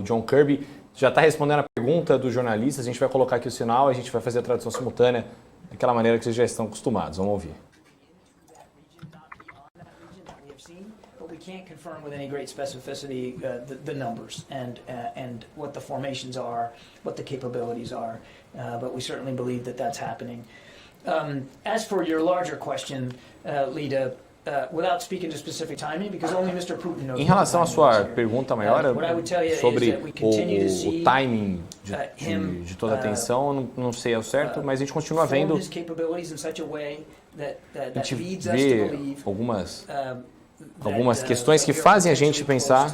John Kirby já está respondendo a pergunta dos jornalistas. A gente vai colocar aqui o sinal, a gente vai fazer a tradução simultânea daquela maneira que vocês já estão acostumados. Vamos ouvir. We can't confirm with any great specificity the numbers and what the formations are, what the capabilities are, but we certainly believe that that's happening. As for your larger question, Lida, without speaking to specific timing, because only Mr. Putin knows. Em relação à sua pergunta maior sobre o timing de toda a tensão, não sei ao certo, mas a gente continua vendo, a gente vê algumas questões que fazem a gente pensar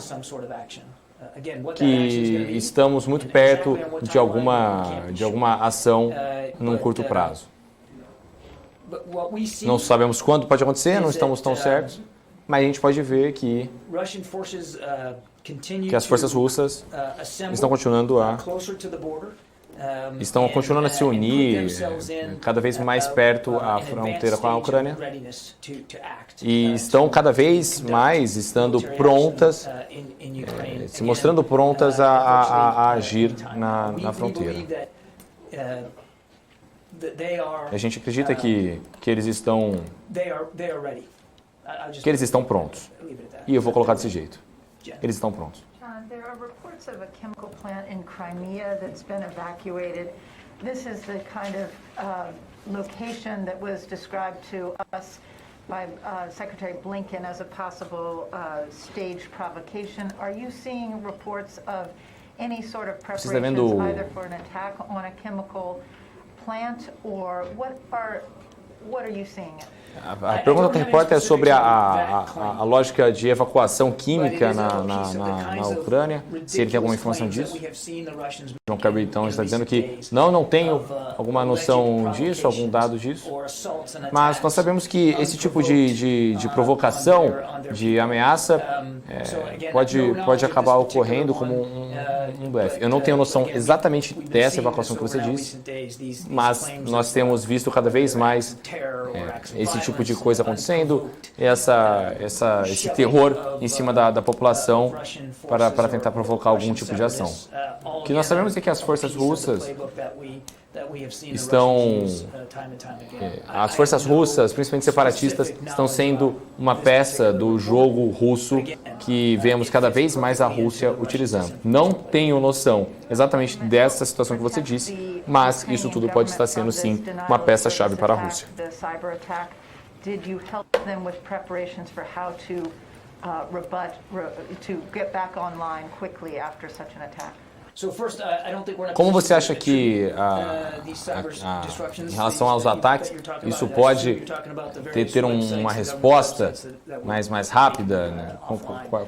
que estamos muito perto de alguma ação num curto prazo. Não sabemos quando pode acontecer, não estamos tão certos, mas a gente pode ver que as forças russas estão continuando a se unir cada vez mais perto à fronteira com a Ucrânia e estão cada vez mais estando prontas, se mostrando prontas a agir na fronteira. A gente acredita que eles estão prontos. E eu vou colocar desse jeito. Eles estão prontos. There are reports of a chemical plant in Crimea that's been evacuated. This is the kind of location that was described to us by Secretary Blinken as a possible staged provocation. Are you seeing reports of any sort of preparations either for an attack on a chemical plant or what are you seeing? A pergunta do repórter é sobre a lógica de evacuação química na Ucrânia, se ele tem alguma informação disso. John Kirby então está dizendo que não tenho alguma noção disso, algum dado disso, mas nós sabemos que esse tipo de provocação, de ameaça, pode acabar ocorrendo como um blefe. Eu não tenho noção exatamente dessa evacuação que você disse, mas nós temos visto cada vez mais esse tipo de coisa acontecendo, esse terror em cima da população para tentar provocar algum tipo de ação. O que nós sabemos é que as forças russas principalmente separatistas, estão sendo uma peça do jogo russo que vemos cada vez mais a Rússia utilizando. Não tenho noção exatamente dessa situação que você disse, mas isso tudo pode estar sendo, sim, uma peça-chave para a Rússia. Did you help them with preparations for how to to get back online quickly after such an attack? Como você acha que, em relação aos ataques, isso pode ter uma resposta mais rápida? Né?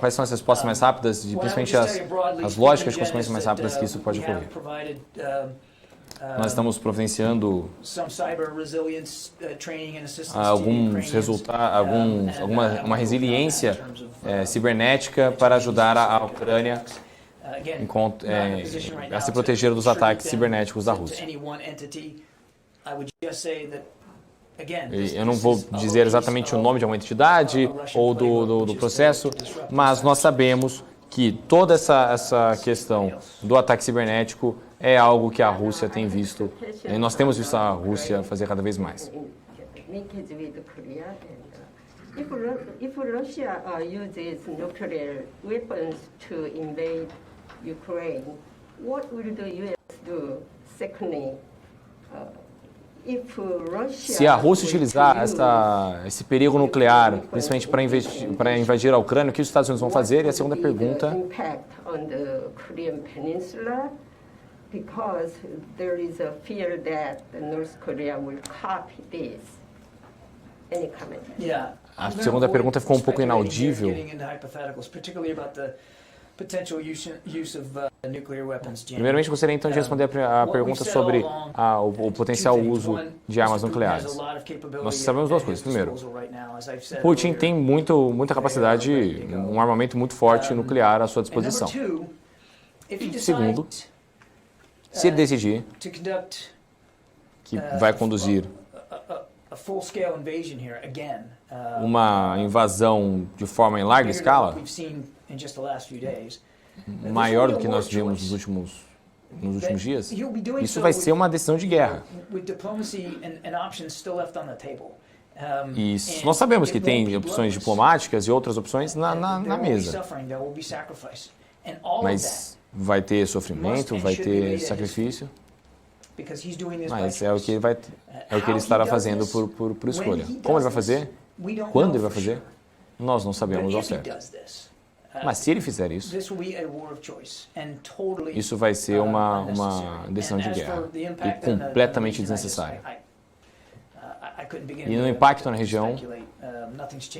Quais são as respostas mais rápidas, principalmente as lógicas de consequências mais rápidas que isso pode ocorrer? Nós estamos providenciando uma resiliência cibernética para ajudar a Ucrânia a se proteger dos ataques cibernéticos da Rússia. Eu não vou dizer exatamente o nome de uma entidade ou do processo, mas nós sabemos que toda essa questão do ataque cibernético é algo que a Rússia tem visto, e nós temos visto a Rússia fazer cada vez mais. If Russia uses nuclear weapons to invade Ukraine, what will the U.S. do? Secondly, se a Rússia utilizar esse perigo nuclear, principalmente para invadir a Ucrânia, o que os Estados Unidos vão fazer? E a segunda pergunta... Because there is a fear that North Korea will copy this. Any comment? A segunda pergunta ficou um pouco inaudível. Primeiramente, gostaria então de responder a pergunta sobre o potencial uso de armas nucleares. Nós sabemos duas coisas. Primeiro, Putin tem muita capacidade, um armamento muito forte nuclear à sua disposição. Segundo, se ele decidir que vai conduzir uma invasão de forma em larga escala, maior do que nós vimos nos últimos dias, isso vai ser uma decisão de guerra. E nós sabemos que tem opções diplomáticas e outras opções na mesa. Mas vai ter sofrimento, vai ter sacrifício. Mas é o que ele estará fazendo por escolha. Como ele vai fazer? Quando ele vai fazer? Nós não sabemos ao certo. Mas se ele fizer isso, isso vai ser uma decisão de guerra e completamente desnecessária. E no impacto na região,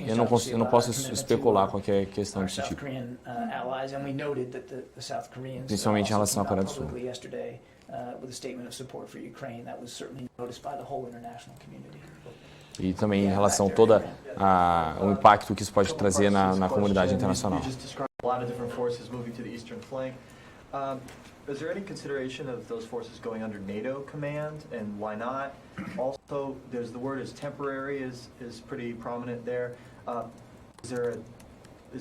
eu não posso especular qualquer questão desse tipo. Principalmente em relação à Coreia do Sul. E também em relação a todo o impacto que isso pode trazer na comunidade internacional. Is there any consideration of those forces going under NATO command, and why not? Also, there's the word is temporary is pretty prominent there. Is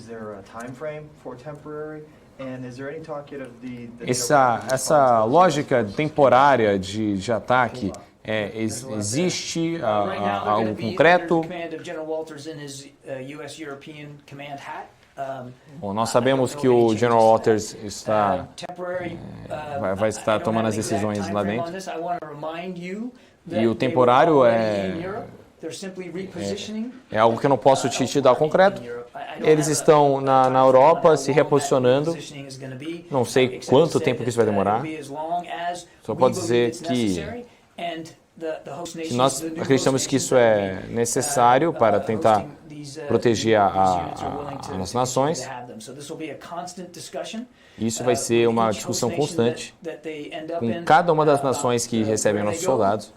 there a time frame for temporary? And is there any talk yet of the essa lógica temporária de ataque existe algo concreto? Bom, nós sabemos que o General Walters vai estar tomando as decisões lá dentro. E o temporário é algo que eu não posso te dar concreto. Eles estão na Europa se reposicionando. Não sei quanto tempo que isso vai demorar. Só pode dizer que nós acreditamos que isso é necessário para tentar proteger as nações. Isso vai ser uma discussão constante com cada uma das nações que recebem nossos soldados.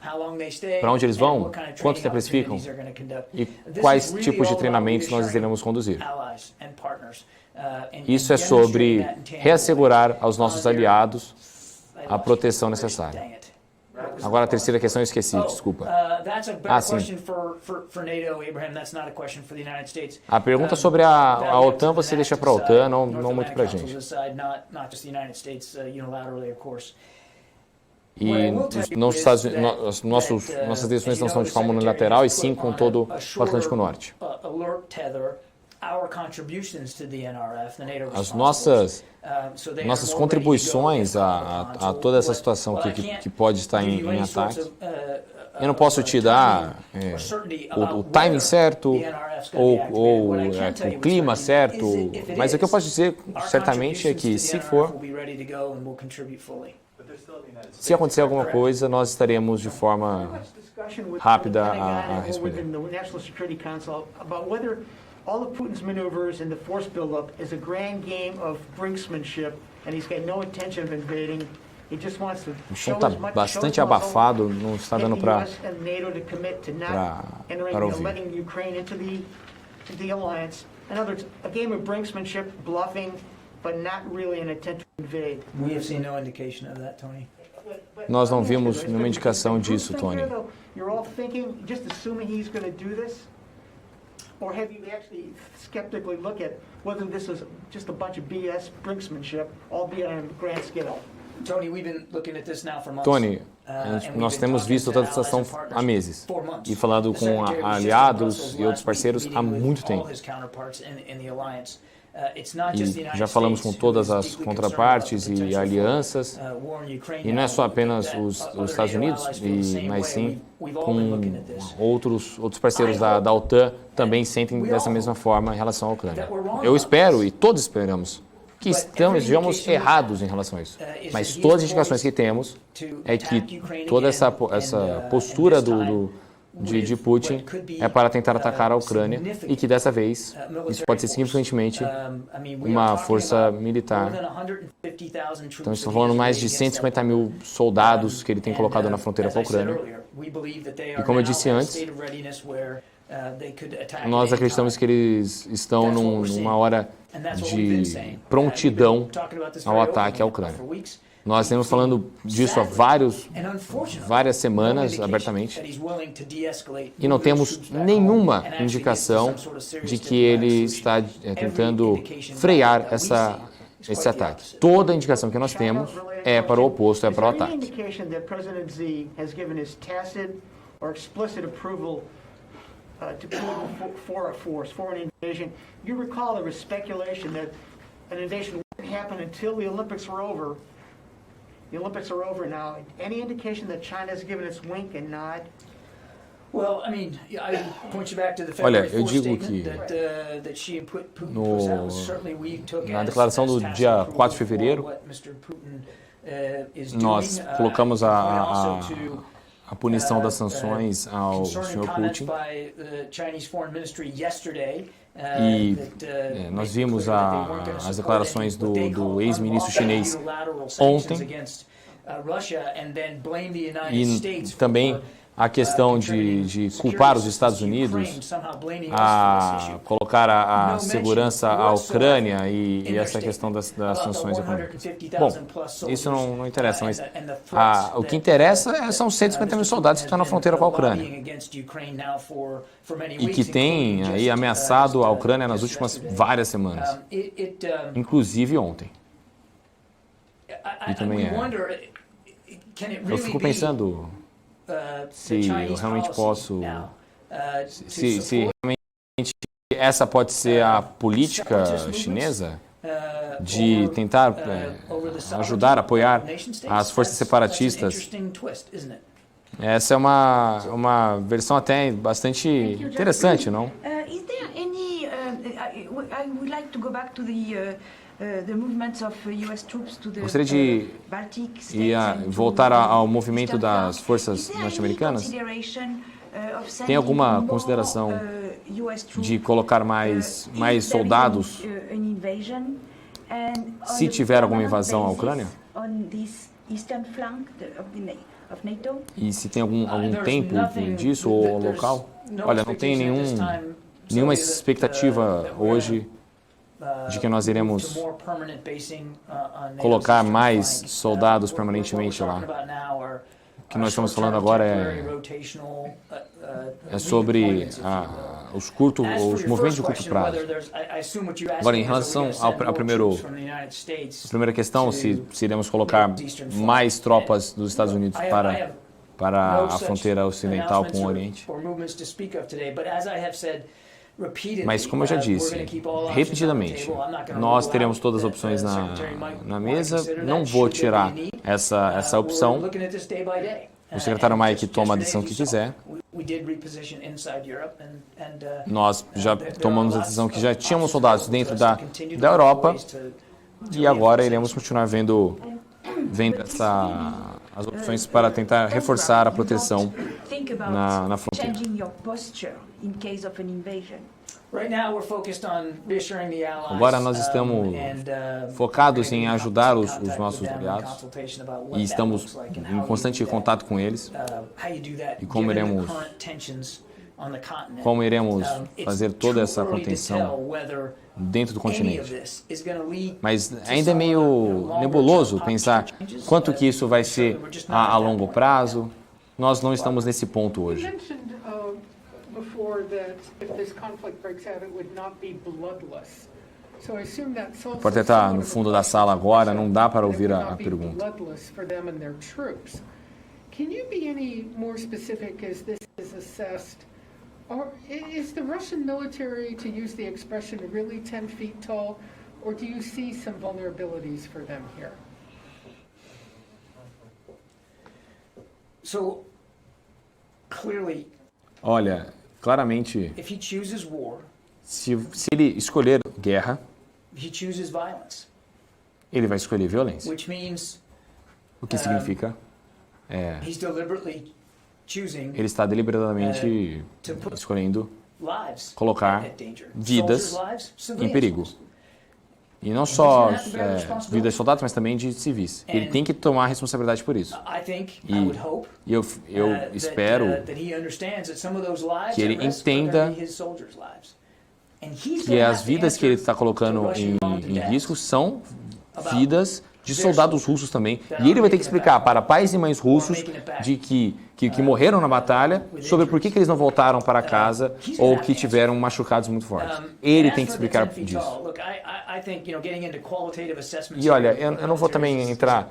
Para onde eles vão? Quanto tempo eles ficam? E quais tipos de treinamentos nós iremos conduzir? Isso é sobre reassegurar aos nossos aliados a proteção necessária. Agora a terceira questão eu esqueci, desculpa. Sim. A pergunta sobre a OTAN você deixa para a OTAN, não muito para a gente. E nossas decisões não são de forma unilateral, e sim com todo o Atlântico Norte. As nossas contribuições a toda essa situação que pode estar em ataque, eu não posso te dar o timing certo ou o clima certo, mas o que eu posso dizer certamente é que se acontecer alguma coisa, nós estaremos de forma rápida a responder. All of Putin's maneuvers and the force buildup is a grand game of brinksmanship, and he's got no intention of invading. He just wants to show as much, bastante abafado, não está dando para ouvir. Letting Ukraine into the alliance. In other words, a game of brinksmanship, bluffing, but not really an intent to invade. We have seen no indication of that, Tony. Nós não vimos nenhuma indicação disso, Tony. You're all thinking, just assuming he's going to do this? Or have you actually skeptically looked at whether this is just a bunch of BS brinksmanship, albeit on a grand scale? Tony, we've been looking at this now for months. Tony, nós temos visto toda essa situação há meses e falando com aliados e outros parceiros há muito tempo. E já falamos com todas as contrapartes e alianças, e não é só apenas os Estados Unidos, mas sim com outros parceiros da OTAN também sentem dessa mesma forma em relação à Ucrânia. Eu espero, e todos esperamos, que estejamos errados em relação a isso. Mas todas as indicações que temos é que toda essa postura de Putin é para tentar atacar a Ucrânia e que dessa vez isso pode ser simplesmente uma força militar. Então estamos falando mais de 150 mil soldados que ele tem colocado na fronteira com a Ucrânia. E como eu disse antes, nós acreditamos que eles estão numa hora de prontidão ao ataque à Ucrânia. Nós estamos falando disso há várias semanas, abertamente, e não temos nenhuma indicação de que ele está tentando frear esse ataque. Toda a indicação que nós temos é para o oposto, é para o Is there any ataque. indication that President Xi has given his tacit or explicit approval to Putin for a force, for an invasion? You recall there was speculation that an invasion wouldn't happen until the Olympics were over. The Olympics are over now. Any indication that China has given its wink and nod? Well, I mean, I point you back to the Olha, February eu 4th digo statement que that she and Putin no- put out. Certainly we took na as declaração do tacit dia approval 4 de for fevereiro, what Mr. Putin, is nós doing. colocamos I point also to, a punição das sanções ao concerning Sr. comments Putin. by the Chinese Foreign Ministry yesterday, E that, nós made vimos clear that they weren't gonna as support declarações any, what they do call ex-ministro unlawful chinês unilateral sanctions ontem. against, Russia, and then blame the United E States também for, a questão de culpar os Estados Unidos a colocar a segurança à Ucrânia e essa questão das sanções econômicas. Bom, isso não interessa, mas o que interessa são 150 mil soldados que estão na fronteira com a Ucrânia e que têm aí ameaçado a Ucrânia nas últimas várias semanas, inclusive ontem. E também eu fico pensando se eu realmente posso, se realmente essa pode ser a política chinesa de tentar ajudar, apoiar as forças separatistas. Essa é uma versão até bastante interessante, não? Is there any? I would like to go back to the movements of US troops to the Gostaria de Baltic states voltar ao movimento das forças norte-americanas. Tem alguma consideração de colocar mais soldados se tiver alguma invasão à Ucrânia? E se tem algum tempo disso ou local? Olha, não tem nenhuma expectativa hoje de que nós iremos colocar mais soldados permanentemente lá. O que nós estamos falando agora é sobre os movimentos de curto prazo. Agora, em relação à primeira questão, se iremos colocar mais tropas dos Estados Unidos para a fronteira ocidental com o Oriente. Mas, como eu já disse, repetidamente, nós teremos todas as opções na mesa. Não vou tirar essa opção. O secretário Mike toma a decisão que quiser. Nós já tomamos a decisão que já tínhamos soldados dentro da Europa e agora iremos continuar vendo as opções para tentar reforçar a proteção na fronteira. Agora nós estamos focados em ajudar os nossos aliados e estamos em constante contato com eles. E como iremos fazer toda essa contenção dentro do continente. Mas ainda é meio nebuloso pensar quanto que isso vai ser a longo prazo. Nós não estamos nesse ponto hoje. Pode estar no fundo da sala agora, não dá para ouvir a pergunta. Can you be any more specific as this is assessed? Or is the Russian military, to use the expression, really 10 feet tall, or do you see some vulnerabilities for them here? So, clearly, olha, claramente, if he chooses war, se ele escolher guerra, he chooses violence, ele vai escolher violência. which means O que significa he's deliberately choosing ele está deliberadamente escolhendo lives colocar at danger. vidas Soldiers' lives, em civilians' perigo. lives. E não só vidas de soldados, mas também de civis. Ele tem que tomar a responsabilidade por isso. I think, I would hope, E eu espero que ele entenda que as vidas que ele está colocando em risco são vidas de soldados russos também. E ele vai ter que explicar para pais e mães russos de que morreram na batalha sobre por que eles não voltaram para casa ou que tiveram machucados muito fortes. Ele tem que explicar disso. E olha, eu não vou também entrar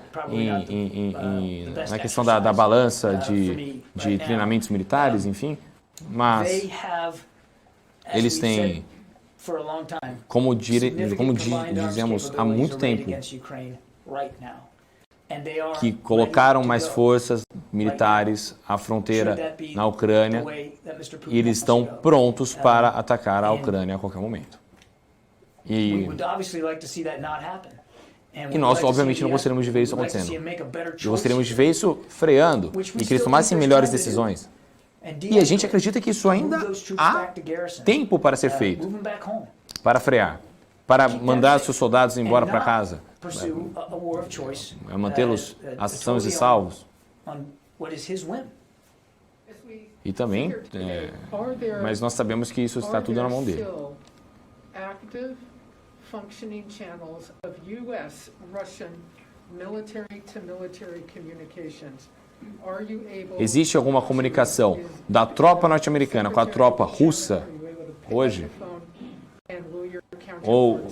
na questão da balança de treinamentos militares, enfim, mas eles têm, como dizemos há muito tempo, que colocaram mais forças militares à fronteira na Ucrânia e eles estão prontos para atacar a Ucrânia a qualquer momento. E nós, obviamente, não gostaríamos de ver isso acontecendo. E gostaríamos de ver isso freando e que eles tomassem melhores decisões. E a gente acredita que isso ainda há tempo para ser feito, para frear, para mandar seus soldados embora para casa, mantê-los sãos e salvos. E também, mas nós sabemos que isso está tudo na mão dele. Functioning channels of U.S. Russian military-to-military communications. Are you able? Existe alguma comunicação da tropa norte-americana com a tropa russa hoje? Ou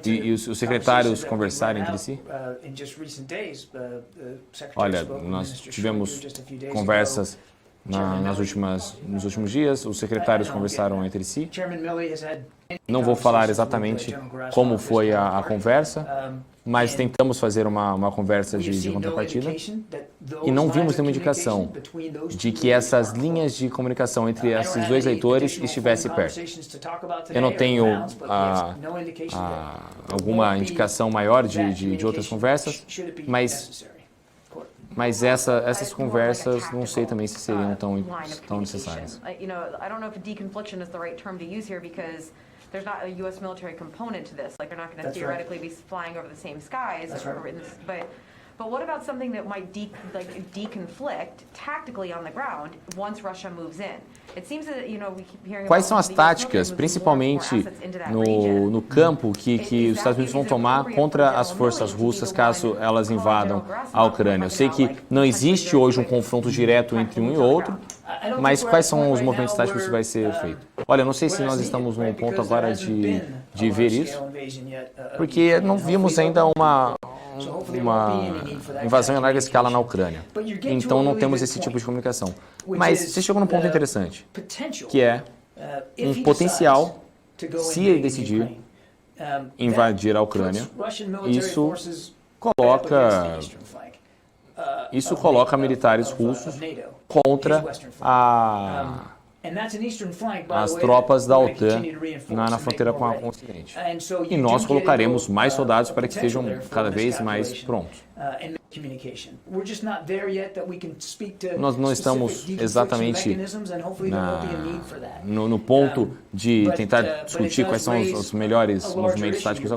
e os secretários conversarem entre si? Olha, nós tivemos conversas nos últimos dias, os secretários conversaram entre si. Não vou falar exatamente como foi a conversa, mas tentamos fazer uma conversa de contrapartida e não vimos nenhuma indicação de que essas linhas de comunicação entre esses dois leitores estivessem perto. Eu não tenho alguma indicação maior de outras conversas, mas essas conversas não sei também se seriam tão necessárias. There's not a U.S. military component to this. Like, they're not going to theoretically be flying over the same skies. But what about something that might deconflict tactically on the ground once Russia moves in? It seems that, we keep hearing Quais são as táticas, principalmente no campo, que os Estados Unidos vão tomar contra as forças russas caso elas invadam a Ucrânia? Eu sei que não existe hoje um confronto direto entre um e outro, mas quais são os movimentos táticos que vai ser feito? Olha, eu não sei se nós estamos num ponto agora de ver isso, porque não vimos ainda uma invasão em larga escala na Ucrânia. Então não temos esse tipo de comunicação. Mas você chegou num ponto interessante, que é um potencial, se ele decidir invadir a Ucrânia, isso coloca militares russos contra as tropas da OTAN na fronteira com o Ocidente. E nós colocaremos mais soldados para que estejam cada vez mais prontos. Nós não estamos exatamente no ponto de tentar discutir quais são os melhores movimentos táticos.